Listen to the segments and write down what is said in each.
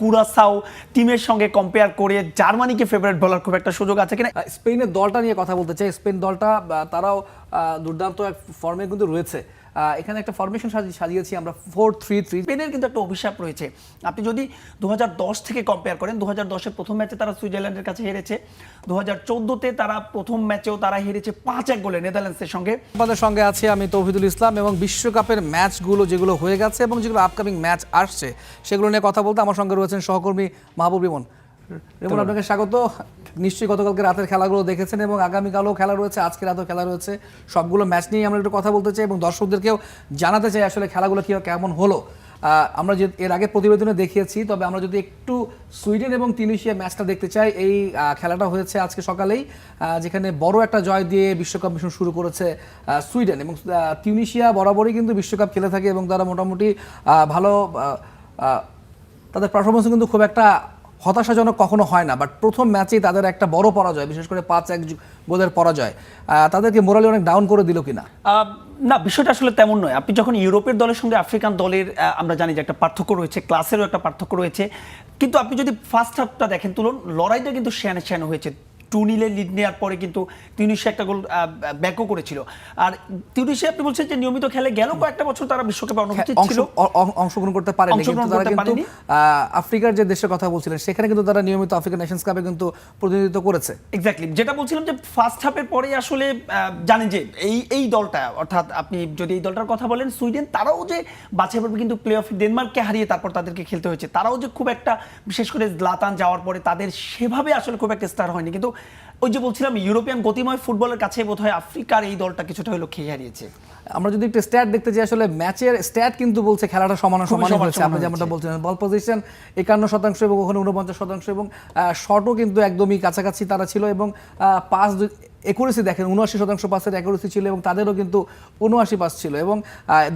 কুরাসাও টিমের সঙ্গে কম্পেয়ার করে জার্মানিকে ফেভারিট বলার খুব একটা সুযোগ আছে কিনা? স্পেনের দলটা নিয়ে কথা বলতে চাই। স্পেন দলটা তারাও দুর্দান্ত এক ফর্মে কিন্তু রয়েছে। এখানে একটা ফরমেশন সাজিয়েছি আমরা 4-3-3। স্পেনের কিন্তু একটা অভিশাপ রয়েছে। আপনি যদি 2010 থেকে কম্পেয়ার করেন, 2010-এর প্রথম ম্যাচে তারা সুইজারল্যান্ডের কাছে হেরেছে, 2014-তে তারা প্রথম ম্যাচেও তারা হেরেছে 5-1 গোলে নেদারল্যান্ডসের সঙ্গে। আমাদের সঙ্গে আছে আমি তৌহিদুল ইসলাম, এবং বিশ্বকাপের ম্যাচগুলো যেগুলো হয়ে গেছে এবং যেগুলো আপকামিং ম্যাচ আসছে সেগুলো নিয়ে কথা বলতে আমার সঙ্গে রয়েছেন সহকর্মী মাহবুব রিমন। রিমন, আপনাকে স্বাগত। নিশ্চয়ই গতকালকে রাতের খেলাগুলো দেখেছেন এবং আগামীকালও খেলা রয়েছে, আজকে রাতেও খেলা রয়েছে। সবগুলো ম্যাচ নিয়ে আমরা একটু কথা বলতে চাই এবং দর্শকদেরকেও জানাতে চাই আসলে খেলাগুলো কেমন হলো। আমরা যে এর আগে প্রতিবেদনে দেখিয়েছি, তবে আমরা যদি একটু সুইডেন এবং তিউনিসিয়া ম্যাচটা দেখতে চাই। এই খেলাটা হয়েছে আজকে সকালেই, যেখানে বড় একটা জয় দিয়ে বিশ্বকাপ মিশন শুরু করেছে সুইডেন। এবং তিউনিসিয়া বরাবরই কিন্তু বিশ্বকাপ খেলে থাকে এবং তারা মোটামুটি ভালো, তাদের পারফরমেন্স কিন্তু খুব একটা হতাশাজনক কখনো হয় না। বাট প্রথম ম্যাচেই তাদের একটা বড় পরাজয়, বিশেষ করে 5-1 গোলের পরাজয়, তাদেরকে মোরালি অনেক ডাউন করে দিল কিনা? না, বিষয়টা আসলে তেমন নয়। আপনি যখন ইউরোপের দলের সঙ্গে আফ্রিকান দলের, আমরা জানি যে একটা পার্থক্য রয়েছে, ক্লাসেরও একটা পার্থক্য রয়েছে, কিন্তু আপনি যদি ফার্স্ট হাফটা দেখেন, লড়াইটা কিন্তু শ্যানো হয়েছে। 2-0 লিড নেওয়ার পরে কিন্তু তিউনিসিয়া একটা গোল ব্যাকও করেছিল। আর তিউনিসিয়া আপনি বলছেন যে নিয়মিত খেলে গেল কয়েকটা বছর তারা বিশ্বকাপে অনুপস্থিত ছিল, অংশগ্রহণ করতে পারেনি, কিন্তু তারা কিন্তু আফ্রিকার যে দেশের কথা বলছিলেন সেখানে কিন্তু তারা নিয়মিত আফ্রিকান নেশনস কাপে কিন্তু প্রতিনিধিত্ব করেছে। এক্স্যাক্টলি যেটা বলছিলাম যে ফার্স্ট হাফের পরে আসলে জানেন যে এই দলটা, অর্থাৎ আপনি যদি এই দলটার কথা বলেন সুইডেন, তারাও যে বাছাই পর্বে কিন্তু প্লে অফে ডেনমার্ককে হারিয়ে তারপর তাদেরকে খেলতে হয়েছে, তারাও যে খুব একটা, বিশেষ করে জলাতান যাওয়ার পরে তাদের সেভাবে আসলে খুব একটা স্টার হয়নি। কিন্তু ওই যে বলছিলাম, ইউরোপিয়ান গতিময় ফুটবলের কাছে বোধহয় আফ্রিকার এই দলটা কিছুটা হলো খেয়ে হারিয়েছে। আমরা যদি একটু স্ট্যাট দেখতে চাই, আসলে ম্যাচের স্ট্যাট কিন্তু বলছে খেলাটা সমান হয়েছে। আপনি যেমনটা বলছেন, বল পজিশন 51% এবং ওখানে 49%, এবং শটও কিন্তু একদমই কাছাকাছি তারা ছিল, এবং পাস একুরেসি দেখেন 79% পাসের একুরেসি ছিল, এবং তাদেরও কিন্তু 79 পাস ছিল, এবং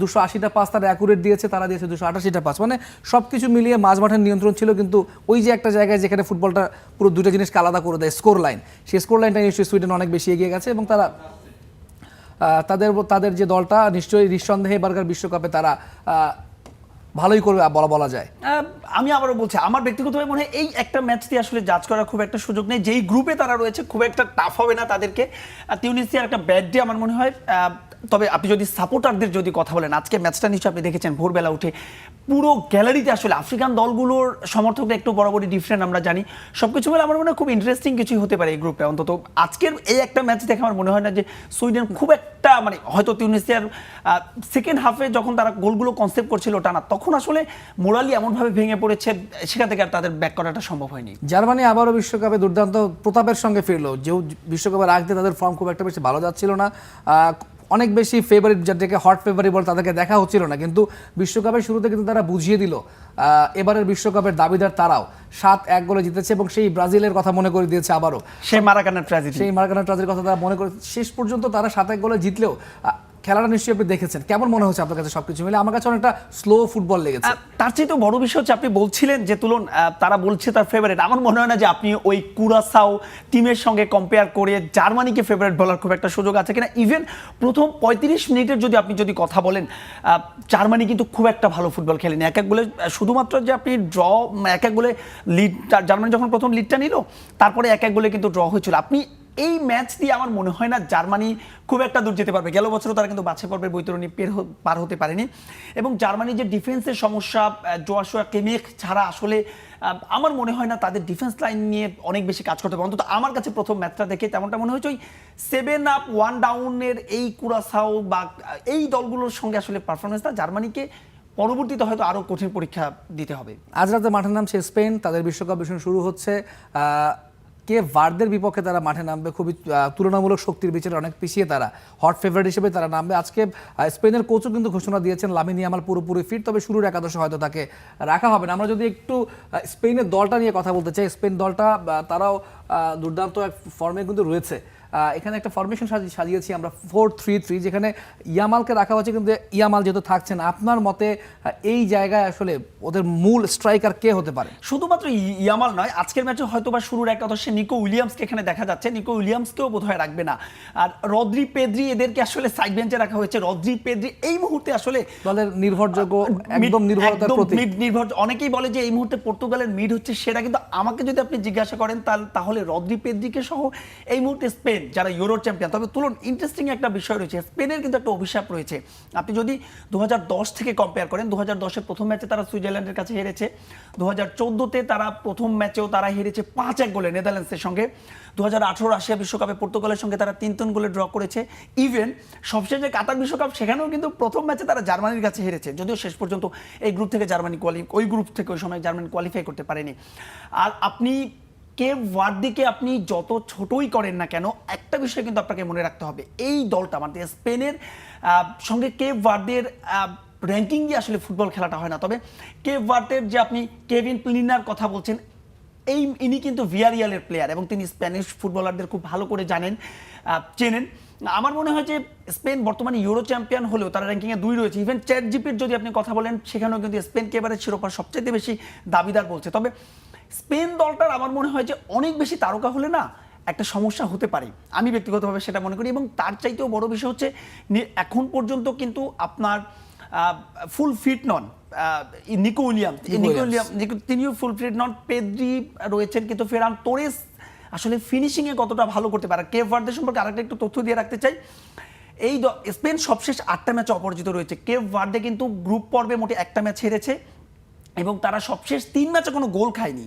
280টা পাস তারা অ্যাকুরেট দিয়েছে, তারা দিয়েছে 288টা পাস। মানে সব কিছু মিলিয়ে মাঝমাঠের নিয়ন্ত্রণ ছিল। কিন্তু ওই যে একটা জায়গায় যেখানে ফুটবলটা পুরো দুটো জিনিসকে আলাদা করে দেয়, স্কোর লাইন, সেই স্কোর লাইনটা নিশ্চয়ই সুইডেন অনেক বেশি এগিয়ে গেছে, এবং তারা তাদের যে দলটা নিশ্চয়ই নিঃসন্দেহে এবারকার বিশ্বকাপে তারা ভালোই করবে বলা যায়। আমি আবারও বলছি, আমার ব্যক্তিগতভাবে মনে হয় এই একটা ম্যাচ দিয়ে আসলে জাজ করার খুব একটা সুযোগ নেই। যেই গ্রুপে তারা রয়েছে খুব একটা টাফ হবে না তাদেরকে। তিউনিসিয়ার একটা ব্যাড ডে আমার মনে হয়। তবে আপনি যদি সাপোর্টারদের যদি কথা বলেন, আজকে ম্যাচটা নিশ্চয়ই আপনি দেখেছেন, ভোরবেলা উঠে পুরো গ্যালারিতে আসলে আফ্রিকান দলগুলোর সমর্থকরা একটু বরাবরই ডিফারেন্ট, আমরা জানি। সবকিছু মিলে আমার মনে হয় খুব ইন্টারেস্টিং কিছুই হতে পারে এই গ্রুপে। অন্তত আজকের এই একটা ম্যাচ দেখে আমার মনে হয় না যে সুইডেন খুব একটা, মানে হয়তো তিউনিসিয়ার সেকেন্ড হাফে যখন তারা গোলগুলো কনসেপ্ট করছিল টানা, তখন আসলে মোরালি এমনভাবে ভেঙে পড়েছে, সেখান থেকে আর তাদের ব্যাক করাটা সম্ভব হয়নি। জার্মানি আবারও বিশ্বকাপে দুর্দান্ত প্রতাপের সঙ্গে ফিরলো। যে বিশ্বকাপের আগে তাদের ফর্ম খুব একটা বেশি ভালো যাচ্ছিল না, অনেক বেশি ফেভারিট, যাদেরকে হট ফেভারিট বলে তাদেরকে দেখা হচ্ছিল না, কিন্তু বিশ্বকাপের শুরুতে কিন্তু তারা বুঝিয়ে দিল এবারের বিশ্বকাপের দাবিদার তারাও। 7-1 গোলে জিতেছে, এবং সেই ব্রাজিলের কথা মনে করে দিয়েছে আবারও, সেই মারাকানা ট্র্যাজেডির কথা তারা মনে করে। শেষ পর্যন্ত তারা 7-1 গোলে জিতলেও খেলাটা নিশ্চয়ই আপনি দেখেছেন, কেমন মনে হচ্ছে আপনার কাছে? সবকিছু মিলে আমার কাছে অনেকটা স্লো ফুটবল লেগেছে। তার চেয়ে তো বড় বিষয় হচ্ছে, আপনি বলছিলেন যে তারা বলছে তার ফেভারিট। আমার মনে হয় না যে আপনি ওই কুরাসাও টিমের সঙ্গে কম্পেয়ার করে জার্মানিকে ফেভারিট বলার খুব একটা সুযোগ আছে কিনা। ইভেন প্রথম 35 মিনিটের আপনি যদি কথা বলেন, জার্মানি কিন্তু খুব একটা ভালো ফুটবল খেলেনি। এক বলে শুধুমাত্র যে আপনি ড্র, এক বলে লিড, জার্মানি যখন প্রথম লিডটা নিল, তারপরে 1-1 গোলে কিন্তু ড্র হয়েছিল। আপনি এই ম্যাচ দিয়ে আমার মনে হয় না জার্মানি খুব একটা দূর যেতে পারবে। গেল বছরও তারা কিন্তু বাছাই পর্বের বৈতরণী পার হতে পারেনি। এবং জার্মানির যে ডিফেন্সের সমস্যা, জোয়াশোয়া কিমিখ ছাড়া আসলে আমার মনে হয় না তাদের ডিফেন্স লাইন নিয়ে অনেক বেশি কাজ করতে পারে। অন্তত আমার কাছে প্রথম ম্যাচটা দেখে তেমনটা মনে হয়েছে। ওই 7-up 1 ডাউনের এই কুরাসাও বা এই দলগুলোর সঙ্গে আসলে পারফরমেন্সটা জার্মানিকে পরবর্তীতে হয়তো আরও কঠিন পরীক্ষা দিতে হবে। আজ রাতে মাঠের নামছে স্পেন, তাদের বিশ্বকাপ মিশন শুরু হচ্ছে। কে ভার্দের বিপক্ষে তারা মাঠে নামবে, খুবই তুলনামূলক শক্তির বিচারে অনেক পিছিয়ে তারা, হট ফেভারিট হিসেবে তারা নামবে। আজকে স্পেনের কোচও কিন্তু ঘোষণা দিয়েছেন লামিন ইয়ামাল পুরোপুরি ফিট, তবে শুরুর একাদশে হয়তো তাকে রাখা হবে না। আমরা যদি একটু স্পেনের দলটা নিয়ে কথা বলতে চাই, স্পেন দলটা তারাও দুর্দান্ত এক ফর্মে কিন্তু রয়েছে। এখানে একটা ফরমেশন সাজিয়েছি আমরা 4-3-3, যেখানে ইয়ামালকে রাখা হচ্ছে, কিন্তু ইয়ামাল যেহেতু থাকছেন, আপনার মতে এই জায়গায় আসলে ওদের মূল স্ট্রাইকার কে হতে পারে? শুধুমাত্র ইয়ামাল নয়, আজকের ম্যাচে হয়তো বা শুরুর একাদশে নিকো উইলিয়ামসকে এখানে দেখা যাচ্ছে, নিকো উইলিয়ামসকেও বোধহয় রাখবে না। আর রদ্রি পেদ্রি এদেরকে আসলে সাইড বেঞ্চে রাখা হয়েছে। রদ্রি পেদ্রি এই মুহূর্তে আসলে দলের নির্ভরযোগ্য, একদম নির্ভরতার প্রতীক। মিড নির্ভর, অনেকেই বলে যে এই মুহূর্তে পর্তুগালের মিড হচ্ছে সেটা, কিন্তু আমাকে যদি আপনি জিজ্ঞাসা করেন তাহলে রদ্রি পেদ্রিকে সহ এই মুহূর্তে স্পেন যারা ইউরো চ্যাম্পিয়ন, তবে তুলন ইন্টারেস্টিং একটা বিষয় রয়েছে, স্পেনের কিন্তু একটা অভিশাপ রয়েছে। আপনি যদি 2010 থেকে কম্পেয়ার করেন, 2010-এর প্রথম ম্যাচে তারা সুইজারল্যান্ডের কাছে হেরেছে, 2014-তে তারা প্রথম ম্যাচেও তারা হেরেছে 5-1 গোলে নেদারল্যান্ডসের সঙ্গে, 2018 রাশিয়া বিশ্বকাপে পর্তুগালের সঙ্গে তারা 3-3 গোলে ড্র করেছে, ইভেন সবশেষে কাতার বিশ্বকাপ সেখানেও কিন্তু প্রথম ম্যাচে তারা জার্মানির কাছে হেরেছে, যদিও শেষ পর্যন্ত এই গ্রুপ থেকে ওই গ্রুপ থেকে ওই সময় জার্মানি কোয়ালিফাই করতে পারেনি। আর আপনি কেপ ভার্দেকে আপনি যত ছোটই করেন না কেন, একটা বিষয় কিন্তু আপনাকে মনে রাখতে হবে, এই দলটা মানে স্পেনের সঙ্গে কেপ ভার্দের র্যাঙ্কিং দিয়ে আসলে ফুটবল খেলাটা হয় না। তবে কেপ ভার্দের যে আপনি কেভিন প্লিনার কথা বলছেন, ইনি কিন্তু ভিয়ারিয়ালের প্লেয়ার এবং তিনি স্প্যানিশ ফুটবলারদের খুব ভালো করে জানেন, চেনেন। আমার মনে হয় যে স্পেন বর্তমানে ইউরো চ্যাম্পিয়ন হলেও তারা র্যাঙ্কিংয়ে 2 রয়েছে। ইভেন চ্যাট জিপির যদি আপনি কথা বলেন, সেখানেও কিন্তু স্পেনকে এবারে শিরোপার সবচেয়ে বেশি দাবিদার বলছে। তবে স্পেন দলটার আমার মনে হয় যে অনেক বেশি তারকা হলে না একটা সমস্যা হতে পারে, আমি ব্যক্তিগতভাবে সেটা মনে করি। এবং তার চাইতেও বড় বিষয় হচ্ছে এখন পর্যন্ত কিন্তু আপনার ফুল ফিট নন নিকো উইলিয়ামস, তিনিও ফুল ফিট নন। পেদ্রি রয়েছেন, কিন্তু ফেরান তোরেস আসলে ফিনিশিংয়ে কতটা ভালো করতে পারে। কেপ ভার্দে সম্পর্কে আরেকটা একটু তথ্য দিয়ে রাখতে চাই, এই স্পেন সবশেষ 8টা ম্যাচে অপরাজিত রয়েছে। কেপ ভার্দে কিন্তু গ্রুপ পর্বে মোটে 1টা ম্যাচ হেরেছে এবং তারা সবশেষ 3 ম্যাচে কোনো গোল খায়নি,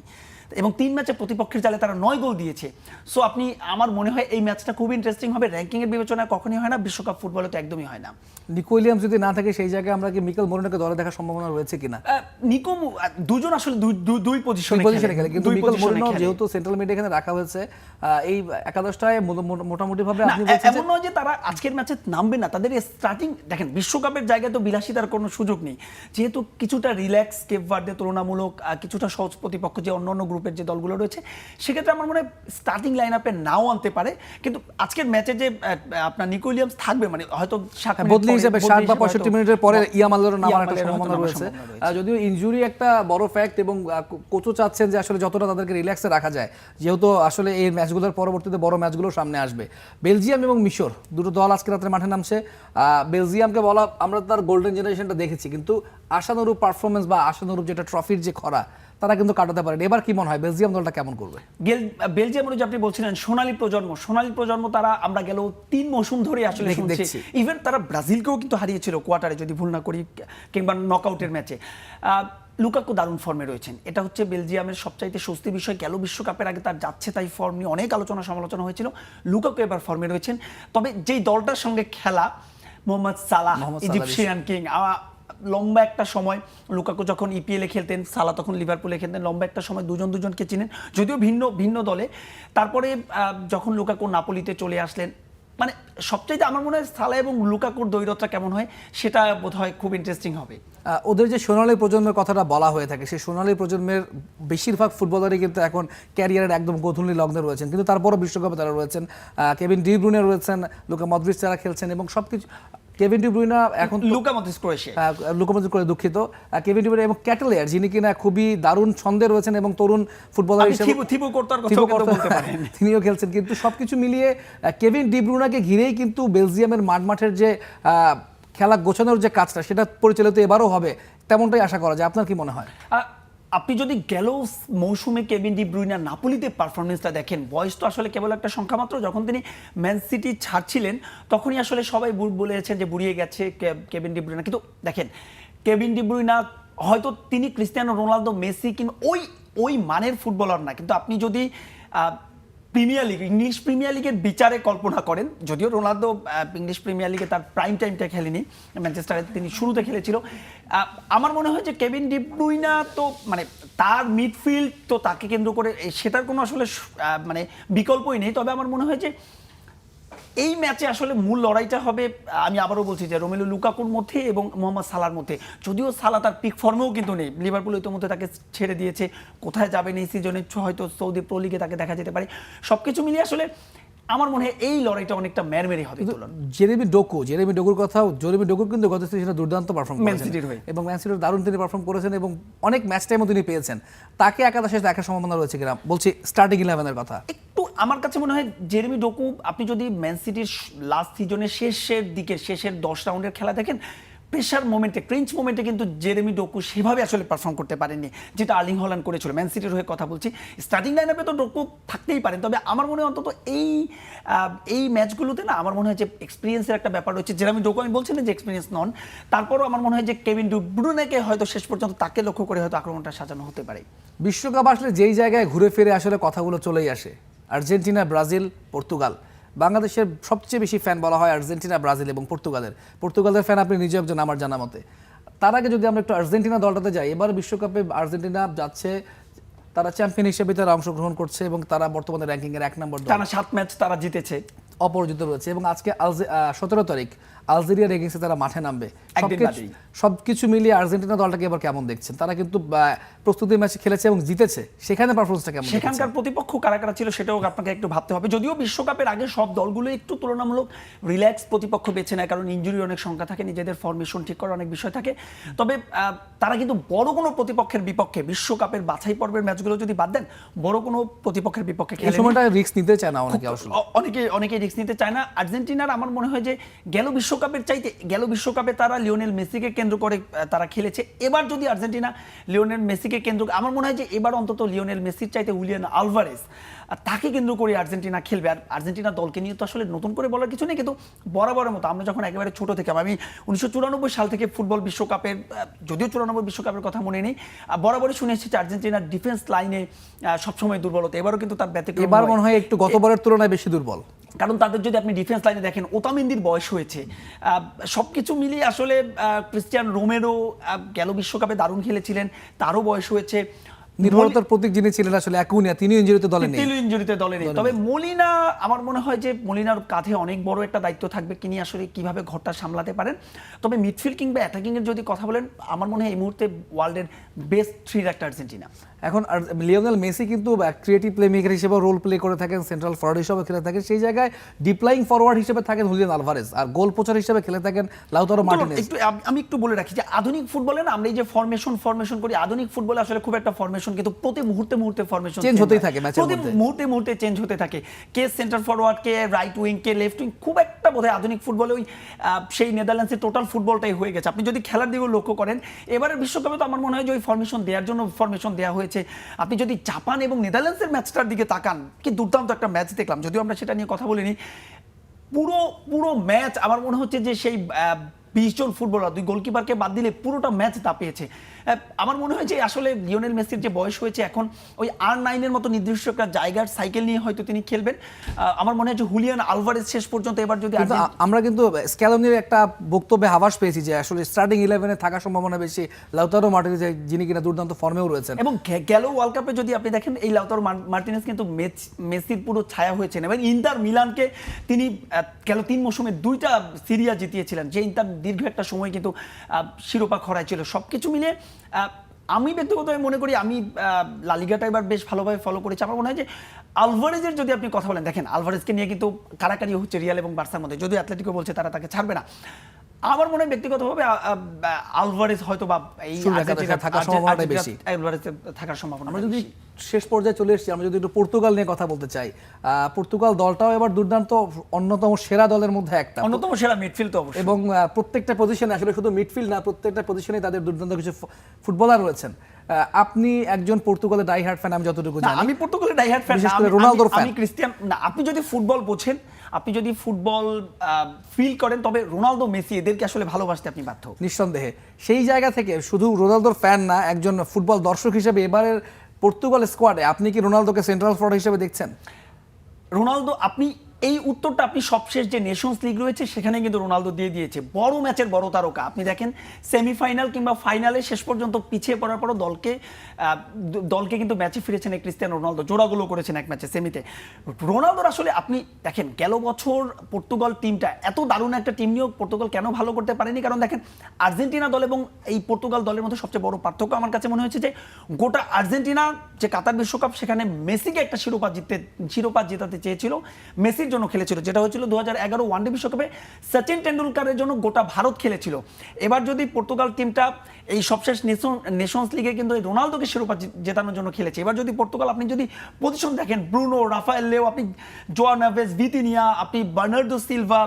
এবং 3 ম্যাচে প্রতিপক্ষের জালে তারা 9 গোল দিয়েছে। সো আপনি, আমার মনে হয় এই ম্যাচটা খুব ইন্টারেস্টিং হবে। র্যাঙ্কিংয়ের বিবেচনায় কখনই হয় না, বিশ্বকাপ ফুটবলে তো একদমই হয় না। নিকো উইলিয়ামস যদি না থাকে সেই জায়গায় আমরা কি মিকেল মোরেনোকে দলে দেখার সম্ভাবনা রয়েছে কিনা? নিকো দুজন আসলে দুই পজিশনে খেলে, কিন্তু মিকেল মোরেনো যেহেতু সেন্ট্রাল মিড এখানে রাখা হয়েছে, এই একাদশটায় মোটামুটি ভাবে আপনি বলছেন এমন নয় যে তারা আজকের ম্যাচে নামবে না। তাদের স্টার্টিং দেখেন, বিশ্বকাপের জায়গায় তো বিলাসিতার কোনো সুযোগ নেই, যেহেতু কিছুটা রিল্যাক্স কেপ ভার্দে তুলনামূলক, কিছুটা সহজ প্রতিপক্ষ যে অন্যান্য গ্রুপের যে দলগুলো রয়েছে, সেক্ষেত্রে আমার মনে হয় স্টার্টিং লাইন আপে নাও আনতে পারে। কিন্তু আজকের ম্যাচে যে আপনার নিকো উইলিয়ামস থাকবে, মানে হয়তো বদলি হিসেবে 60 বা 65 মিনিটের পরে ইয়ামালের নামার একটা সম্ভাবনা রয়েছে। যদিও ইনজুরি একটা বড় ফ্যাক্ট, এবং কোচও চাচ্ছেন যে আসলে যতটা তাদেরকে রিল্যাক্সে রাখা যায়, যেহেতু আসলে এই ম্যাচগুলোর পরবর্তীতে বড় ম্যাচগুলো সামনে আসবে। বেলজিয়াম এবং মিশর দুটো দল আজকে রাত্রে মাঠে নামছে। বেলজিয়ামকে বলা, আমরা তার গোল্ডেন জেনারেশনটা দেখেছি, কিন্তু আশানুরূপ পারফরমেন্স বা আশানুরূপ যেটা ট্রফির যে খরা, তারা কিন্তু কাটাতে পারেন। এবার কি মনে হয় বেলজিয়াম দলটা কেমন করবে? বেলজিয়ামের যে আপনি বলছিলেন সোনালী প্রজন্ম, তারা আমরা গেল 3 মৌসুম ধরে আসলে শুনছি। ইভেন তারা ব্রাজিলকেও কিন্তু হারিয়েছিল কোয়ার্টারে, যদি ভুল না করি, কিংবা নকআউটের ম্যাচে। লুকাকু দারুণ ফর্মে রয়েছেন, এটা হচ্ছে বেলজিয়ামের সবচাইতে স্বস্তি বিষয়। গেল বিশ্বকাপের আগে তার যাচ্ছে তাই ফর্ম নিয়ে অনেক আলোচনা সমালোচনা হয়েছিল, লুকাকু এবার ফর্মে রয়েছেন। তবে যেই দলটার সঙ্গে খেলা, মোহাম্মদ সালাহ, ইজিপশিয়ান কিং, লম্বা একটা সময় লুকাকু যখন ইপিএলে খেলতেন, সালাহ তখন লিভারপুলে খেলতেন, লম্বা একটা সময় দুজনকে চিনেন, যদিও ভিন্ন দলে। তারপরে যখন লুকাকু নাপোলিতে চলে আসলেন, মানে সবচাইতে আমার মনে হয় সালাহ এবং লুকাকুর দ্বৈরথটা কেমন হয় সেটা বোধহয় খুব ইন্টারেস্টিং হবে। ওদের যে সোনালী প্রজন্মের কথাটা বলা হয়ে থাকে, সেই সোনালী প্রজন্মের বেশিরভাগ ফুটবলারই কিন্তু এখন ক্যারিয়ারের একদম গোধূলি লগ্নে রয়েছেন, কিন্তু তারপরও বিশ্বকাপে তারা রয়েছেন। কেভিন ডি ব্রুইনে রয়েছেন, লুকা মদ্রিচ তারা খেলছেন, এবং সবকিছু কেভিন ডি ব্রুইনা এখন লুকা মদ্রিচ করে দুঃখিত, কেভিন ডি ব্রুইনা এবং ক্যাটেলিয়ার, যিনি কিনা খুবই দারুণ ছন্দে রয়েছেন এবং তরুণ ফুটবলার হিসেবে তিনিও খেলছেন। কিন্তু সবকিছু মিলিয়ে কেভিন ডি ব্রুইনাকে ঘিরেই কিন্তু বেলজিয়ামের মাঠের যে খেলা গোছানোর যে কাজটা, সেটা পরিচালিত এবারও হবে, তেমনটাই আশা করা যায়। আপনার কি মনে হয়? আপনি যদি গেল মৌসুমে কেভিন ডি ব্রুইনা নাপোলিতে পারফরমেন্সটা দেখেন, বয়স তো আসলে কেবল একটা সংখ্যা মাত্র। যখন তিনি ম্যান সিটি ছাড়ছিলেন, তখনই আসলে সবাই বলেছেন যে বুড়িয়ে গেছে কেভিন ডি ব্রুইনা। কিন্তু দেখেন, কেভিন ডি ব্রুইনা হয়তো তিনি ক্রিস্টিয়ানো রোনালদো, মেসি কিংবা ওই মানের ফুটবলার না, কিন্তু আপনি যদি ইংলিশ প্রিমিয়ার লিগের বিচারে কল্পনা করেন, যদিও রোনালদো ইংলিশ প্রিমিয়ার লিগে তার প্রাইম টাইমটা খেলেনি, ম্যানচেস্টারে তিনি শুরুতে খেলেছিল। আমার মনে হয় যে কেভিন ডি ব্রুইনা তো মানে তার মিডফিল্ড তো তাকে কেন্দ্র করে সেটার কোনো আসলে মানে বিকল্পই নেই। তবে আমার মনে হয় যে এই ম্যাচে আসলে মূল লড়াইটা হবে, আমি আবারও বলছি, যে রোমেলু লুকাকুর মধ্যে এবং মোহাম্মদ সালাহর মধ্যে। যদিও সালাহ তার পিক ফর্মেও কিন্তু নেই, লিভারপুল ইতিমধ্যে তাকে ছেড়ে দিয়েছে, কোথায় যাবেন এই সিজনে, হয়তো সৌদি প্রো লিগে তাকে দেখা যেতে পারে। সবকিছু মিলিয়ে আসলে আমার মনে হয় এই লড়াইটা অনেকটা মেরমেরি হবে তুলন। জেরেমি ডোকুর কথাও, জেরেমি ডোকুর কিন্তু গত সিজনে দুর্দান্ত পারফর্ম ম্যান করেছেন সিটির হয়ে। এবং ম্যান সিটির দারুণ তিনি পারফর্ম করেছেন এবং অনেক ম্যাচ টাইমও তিনি পেয়েছেন। তাকে একাদশে দেখার সম্ভাবনা রয়েছে কিনা, বলছি স্টার্টিং 11-এর কথা। একটু আমার কাছে মনে হয় জেরেমি ডোকু, আপনি যদি ম্যান সিটির লাস্ট সিজনের শেষের দিকে শেষের 10 রাউন্ডের খেলা দেখেন, প্রেশার মোমেন্টে ক্রিঞ্চ মোমেন্টে কিন্তু জেরেমি ডোকু সেভাবে আসলে পারফর্ম করতে পারেননি যেটা আর্লিং হল্যান্ড করেছিল। ম্যান সিটির হয়ে কথা বলছি, স্টার্টিং লাইনআপে তো ডোকু থাকতেই পারেন, তবে আমার মনে হয় অন্তত এই ম্যাচগুলোতে না আমার মনে হয় যে এক্সপিরিয়েন্সের একটা ব্যাপার রয়েছে। জেরেমি ডোকু আমি বলছি না যে এক্সপিরিয়েন্স নন, তারপরও আমার মনে হয় যে কেভিন ডি ব্রুনেকে হয়তো শেষ পর্যন্ত তাকে লক্ষ্য করে হয়তো আক্রমণটা সাজানো হতে পারে। বিশ্বকাপ আসলে যেই জায়গায় ঘুরে ফিরে আসলে কথাগুলো চলেই আসে, আর্জেন্টিনা, ব্রাজিল, পর্তুগাল। বাংলাদেশের সবচেয়ে বেশি ফ্যান বলা হয় আর্জেন্টিনা, ব্রাজিল এবং পর্তুগালের ফ্যান আপনি নিজে একজন আমার জানা মতে। তার আগে যদি আমরা একটু আর্জেন্টিনা দলটাতে যাই, এবার বিশ্বকাপে আর্জেন্টিনা যাচ্ছে, তারা চ্যাম্পিয়ন হিসেবে তারা অংশগ্রহণ করছে এবং তারা বর্তমানে র্যাঙ্কিংয়ের 1 নম্বর দল, টানা 7 ম্যাচ তারা জিতেছে, অপরাজিত রয়েছে এবং আজকে 17 তারিখ আলজেরিয়ার এগেইনস্টে তারা মাঠে নামবে। একদিন বাদেই। সবকিছু মিলিয়ে আর্জেন্টিনা দলটাকে এবার কেমন দেখছেন? তারা কিন্তু প্রস্তুতি ম্যাচ খেলেছে এবং জিতেছে, সেখানে পারফরম্যান্সটা কেমন? সেখানকার প্রতিপক্ষ কারা কারা ছিল সেটাও আপনাকে একটু ভাবতে হবে। যদিও বিশ্বকাপের আগে সব দলগুলো একটু তুলনামূলক রিল্যাক্স প্রতিপক্ষ বেছে নেয়, কারণ ইনজুরি অনেক সংখ্যা থাকে, নিজেদের ফরমেশন ঠিক করার অনেক বিষয় থাকে। তবে তারা কিন্তু বড় কোনো প্রতিপক্ষের বিপক্ষে বিশ্বকাপের বাছাই পর্বের ম্যাচগুলো যদি বাদ দেন, বড় কোনো প্রতিপক্ষের বিপক্ষে এই খেলে সময়টা রিস্ক নিতে চায় না অনেকে, আসলে অনেকেই রিস্ক নিতে চায় না। আর্জেন্টিনার আমার মনে হয় যে গেল বিশ্বকাপে তারা লিওনেল মেসিকে কেন্দ্র করে তারা খেলেছে। এবার যদি আর্জেন্টিনা লিওনেল মেসিকে কেন্দ্র, আমার মনে হয় যে এবার অন্তত লিওনেল মেসির চাইতে হুলিয়ান আলভারেজ তাকে কেন্দ্র করে আর্জেন্টিনা খেলবে। আর আর্জেন্টিনা দলকে নিয়ে তো আসলে নতুন করে বলার কিছু নেই, কিন্তু বরাবরের মতো আমরা যখন একেবারে ছোট থেকে, আমি 1994 সাল থেকে ফুটবল বিশ্বকাপের, যদিও 94 বিশ্বকাপের কথা মনে নেই, বরাবরই শুনে এসেছি আর্জেন্টিনার ডিফেন্স লাইনে সবসময় দুর্বলতা। এবারও কিন্তু তার ব্যতিক্রম, এবার মনে হয় একটু গতবারের তুলনায় বেশি দুর্বল, কারণ তাদের যদি আপনি ডিফেন্স লাইনে দেখেন, ওতামেন্দির বয়স হয়েছে, সবকিছু মিলিয়ে আসলে ক্রিস্টিয়ান রোমেরো গেল বিশ্বকাপে দারুণ খেলেছিলেন, তারও বয়স হয়েছে। নির্ভরতার প্রতীক যিনি ছিলেন আসলে একুনিয়া, তিনি ইনজুরিতে দলে নেই, তবে মলিনা, আমার মনে হয় যে মলিনার কাঁধে অনেক বড় একটা দায়িত্ব থাকবে, তিনি আসলে কিভাবে ঘরটা সামলাতে পারেন। তবে মিডফিল্ড কিংবা অ্যাটাকিং এর যদি কথা বলেন, আমার মনে হয় এই মুহূর্তে ওয়ার্ল্ডের বেস্ট 3 একটা আর্জেন্টিনা। এখন লিওনেল মেসি কিন্তু ক্রিয়েটিভ প্লে মেকার হিসেবে রোল প্লে করে থাকেন, সেন্ট্রাল ফরওয়ার্ড হিসেবে খেলে থাকেন, সেই জায়গায় ডিপ্লাইং ফরওয়ার্ড হিসেবে থাকেন হুলিয়ান আলভারেজ, আর গোল পোচার হিসেবে খেলে থাকেন লাউতারো মার্টিনেজ। আমি একটু বলে রাখি যে আধুনিক ফুটবলে না আমরা এই যে ফরমেশন করি, আধুনিক ফুটবলে আসলে খুব একটা ফরমেশন কিন্তু প্রতি মুহূর্তে ফরমেশন চেঞ্জ হতেই থাকে, ম্যাচের মধ্যে প্রতি মুহূর্তে চেঞ্জ হতে থাকে। কে সেন্টার ফরওয়ার্ড, কে রাইট উইং, কে লেফট উইং, খুব একটা বোধহয় আধুনিক ফুটবলে ওই সেই নেদারল্যান্ডসের টোটাল ফুটবলটাই হয়ে গেছে। আপনি যদি খেলার দিকেও লক্ষ্য করেন, এবারের বিশ্বকাপে তো আমার মনে হয় যে ওই ফরমেশন দেওয়ার জন্য ফরমেশন দেওয়া হয়েছে। আপনি যদি জাপান এবং নেদারল্যান্ডসের ম্যাচটার দিকে তাকান, কি দুর্দান্ত একটা ম্যাচ দেখলাম, যদিও আমরা সেটা নিয়ে কথা বলিনি। পুরো ম্যাচ আমার মনে হচ্ছে যে সেই 20 জন ফুটবলার, 2 গোলকিপারকে বাদ দিলে পুরোটা ম্যাচ দাপিয়েছে। আমার মনে হয় যে আসলে লিওনেল মেসির যে বয়স হয়েছে, এখন ওই R9 এর মতো নির্দিষ্ট একটা জায়গার সাইকেল নিয়ে হয়তো তিনি খেলবেন। আমার মনে হয় যে হুলিয়ান আলভারেজ শেষ পর্যন্ত এবার যদি, আমরা কিন্তু স্ক্যালোনির একটা বক্তব্যে হাবাস পেয়েছি যে আসলে স্টার্টিং 11-এ থাকার সম্ভাবনা বেশি লাউতারো মার্টিনেজ, যিনি কিনা দুর্দান্ত ফর্মেও রয়েছেন। এবং গেল ওয়ার্ল্ড কাপে যদি আপনি দেখেন, এই লাউতারো মার্টিনেজ কিন্তু মেসির পুরো ছায়া হয়েছেন এবং ইন্টার মিলানকে তিনি গেল 3 মৌসুমে 2টা সিরিয়া জিতিয়েছিলেন, যে ইন্টার দীর্ঘ একটা সময় কিন্তু শিরোপা খরায় ছিল। সবকিছু মিলে আমি ব্যক্তিগতভাবে মনে করি, আমি লা লিগাটা এবার বেশ ভালোভাবে ফলো করেছি। আমার মনে হয় যে আলভারেজের যদি আপনি কথা বলেন, দেখেন আলভারেজকে নিয়ে কিন্তু কারাকারি হচ্ছে রিয়াল এবং বার্সার মধ্যে, যদিও অ্যাথলেটিকো বলছে তারা তাকে ছাড়বে না। আমার মনে হয় ব্যক্তিগতভাবে আলভারেজ হয়তো বা এই থাকার সম্ভাবনা। আমরা যদি শেষ পর্যায়ে চলে এসেছি, আমরা যদি একটু পর্তুগাল নিয়ে কথা বলতে চাই, পর্তুগাল দলটাও এবার দুর্দান্ত, অন্যতম সেরা দলের মধ্যে একটা, অন্যতম সেরা মিডফিল্ড তো অবশ্যই, এবং প্রত্যেকটা পজিশনে, আসলে শুধু মিডফিল্ড না, প্রত্যেকটা পজিশনে তাদের দুর্দান্ত কিছু ফুটবলার রয়েছেন। আপনি একজন পর্তুগালের ডাইহার্ড ফ্যান, আমি যতটুকু জানি। আমি পর্তুগালের ডাইহার্ড ফ্যান, রোনালদোর ফ্যান। আমি ক্রিস্টিয়ান না, আপনি যদি ফুটবল বোঝেন, আপনি যদি ফুটবল ফিল করেন, তবে রোনালদো, মেসি এদেরকে আসলে ভালোবাসতে আপনি বাধ্য, নিঃসন্দেহে। সেই জায়গা থেকে শুধু রোনালদোর ফ্যান না, একজন ফুটবল দর্শক হিসেবে এবারের পর্তুগাল স্কোয়াডে আপনি কি রোনালদোকে সেন্ট্রাল ফরওয়ার্ড হিসেবে দেখছেন? রোনালদো, আপনি এই উত্তরটা আপনি সবশেষ যে নেশনস লিগ রয়েছে সেখানে কিন্তু রোনালদো দিয়ে দিয়েছে। বড় ম্যাচের বড় তারকা, আপনি দেখেন সেমিফাইনাল কিংবা ফাইনালে শেষ পর্যন্ত পিছিয়ে পড়ার পরও দলকে কিন্তু ম্যাচে ফিরেছেন ক্রিস্টিয়ানো রোনালদো, জোড়াগুলো করেছেন এক ম্যাচে সেমিতে। রোনালদোর আসলে আপনি দেখেন, গেল বছর পর্তুগাল টিমটা এত দারুণ একটা টিম নিয়েও পর্তুগাল কেন ভালো করতে পারেনি, কারণ দেখেন আর্জেন্টিনা দল এবং এই পর্তুগাল দলের মধ্যে সবচেয়ে বড় পার্থক্য আমার কাছে মনে হয়েছে যে গোটা আর্জেন্টিনা যে কাতার বিশ্বকাপ সেখানে মেসিকে একটা শিরোপা জেতাতে চেয়েছিল, মেসির জন্য খেলেছিল, যেটা হয়েছিল 2011 ওয়ানডে বিশ্বকাপে সচিন টেন্ডুলকারের জন্য গোটা ভারত খেলেছিল। এবার যদি পর্তুগাল টিমটা এই সবশেষ নেশনস লিগে কিন্তু এই রোনালদোকে শিরোপা জেতানোর জন্য খেলেছে। এবার যদি পর্তুগাল, আপনি যদি পজিশন দেখেন, ব্রুনো, রাফায়েল লেও, আপনি জোয়া নেভেস, ভিতিনিয়া, আপনি বার্নার্ডো সিলভা,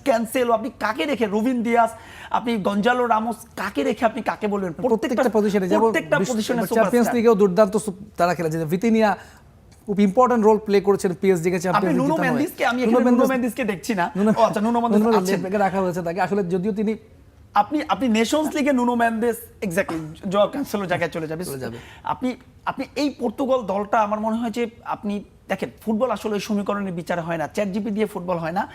ক্যান্সেলো, আপনি কাকে রেখে, রুবিন দিয়াস, আপনি গঞ্জালো রামোস, কাকে রেখে আপনি কাকে বলবেন? প্রত্যেকটা পজিশনে, যেমন চ্যাম্পিয়ন্স লিগেও দুর্দান্ত তারা খেলেছে। ভিতিনিয়া খুব ইম্পর্টেন্ট রোল প্লে করেছেন পিএসজি কে চ্যাম্পিয়ন্স লিগ। নুনো মেন্দিসকে আমি এখানে নুনো মেন্দিসকে দেখছি না। ও আচ্ছা, নুনো মেন্দিস আছেন, রাখা হয়েছে তাকে আসলে, যদিও তিনি আপনি নেশনস লিগে নুনো মেন্দেস এক্স্যাক্টলি জোয়া ক্যান্সেলো জায়গায় চলে যাবে। আপনি এই পর্তুগাল দলটা আমার মনে হয় যে আপনি দেখেন, ফুটবল আসলে ওই সমীকরণের বিচার হয় না, চ্যাট জিপি দিয়ে ফুটবল হয় না।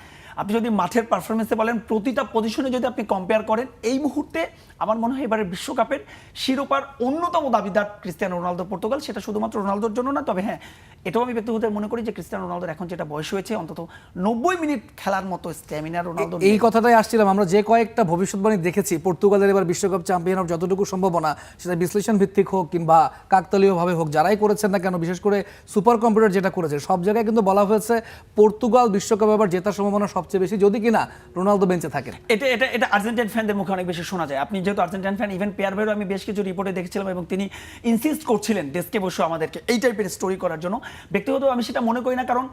আপনি যদি মাঠের পারফরমেন্সে বলেন, প্রতিটা পজিশনে যদি আপনি কম্পেয়ার করেন, এই মুহূর্তে আমার মনে হয় এবারের বিশ্বকাপের শিরোপার অন্যতম দাবিদার ক্রিস্টিয়ানো রোনালদো পর্তুগাল। সেটা শুধুমাত্র রোনালদোর জন্য না, তবে হ্যাঁ, এটাও আমি ব্যক্তিগত মনে করি যে ক্রিস্টিয়ানো রোনালদোর এখন যেটা বয়স হয়েছে, অন্তত 90 মিনিট খেলার মতো স্ট্যামিনা রোনালদো। এই কথাটাই আসছিলাম, আমরা যে কয়েকটা ভবিষ্যৎবাণী দেখেছি পর্তুগালের এবার বিশ্বকাপ চ্যাম্পিয়ন হওয়ার যতটুকু সম্ভাবনা, সেটা বিশ্লেষণ ভিত্তিক হোক কিংবা কাকতালীয়ভাবে হোক, যারাই করেছেন না কেন, বিশেষ করে সুপার কম্পিউটার যেটা করেছে, সব জায়গায় কিন্তু বলা হয়েছে পর্তুগাল বিশ্বকাপ এবার জেতার সম্ভাবনা সবচেয়ে বেশি, যদি কিনা রোনালদো বেঞ্চে থাকেন। এটা আর্জেন্টাইন ফ্যানদের মুখে অনেক বেশি শোনা যায়। আপনি যেহেতু আর্জেন্টাইন ফ্যান, ইভেন পেয়ার ভাইও আমি বেশ কিছু রিপোর্টে দেখেছিলাম এবং তিনি ইনসিস্ট করছিলেন ডেস্কে বসে আমাদেরকে এই টাইপের স্টোরি করার জন্য। ব্যক্তিগত আমি সেটা মনে করি না, কারণ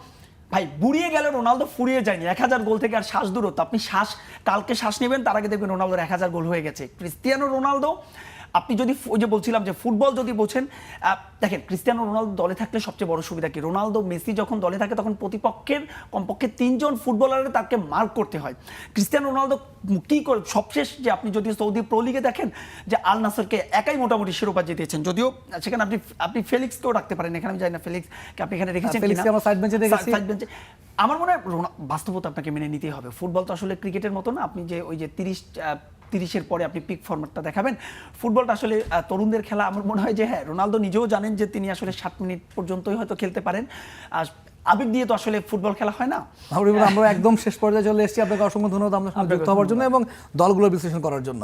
ভাই বুড়িয়ে গেলে রোনালদো ফুরিয়ে যায়নি। 1000 গোল থেকে আর শ্বাস দূরত্ব, আপনি কালকে শ্বাস নেবেন, তার আগে দেখবেন রোনালদোর 1000 গোল হয়ে গেছে। ক্রিস্টিয়ানো রোনালদো, আপনি যদি ওই যে বলছিলাম যে ফুটবল যদি বোঝেন, দেখেন ক্রিস্টিয়ানো রোনালদো দলে থাকলে সবচেয়ে বড় সুবিধা কি, রোনালদো মেসি যখন দলে থাকে তখন প্রতিপক্ষের কমপক্ষে 3 জন ফুটবলারের তাকে মার্ক করতে হয়। ক্রিস্টিয়ানো রোনালদো কি করে, সবশেষ যে আপনি যদি সৌদি প্রো লিগে দেখেন যে আল নাসরকে একাই মোটামুটি শিরোপা জিতিয়েছেন, যদিও সেখানে আপনি ফেলিক্সকেও রাখতে পারেন, এখানে আমি জানি না ফেলিক্সকে আপনি এখানে রেখেছেন কিনা, সাইড বেঞ্চে দেখেছি। সাইড বেঞ্চে আমার মনে হয় বাস্তবতা আপনাকে মেনে নিতেই হবে। ফুটবল তো আসলে ক্রিকেটের মতো না, আপনি যে ওই যে 30-এর পরে আপনি পিক ফরম্যাটটা দেখাবেন। ফুটবলটা আসলে তরুণদের খেলা। আমার মনে হয় যে হ্যাঁ, রোনালদো নিজেও জানেন যে তিনি আসলে 60 মিনিট পর্যন্তই হয়তো খেলতে পারেন। আর আবেগ দিয়ে তো আসলে ফুটবল খেলা হয় না। আমরা একদম শেষ পর্যায়ে চলে এসেছি। আপনাকে অসংখ্য ধন্যবাদ আমাদের সঙ্গে যুক্ত হওয়ার জন্য এবং দলগুলোর বিশ্লেষণ করার জন্য।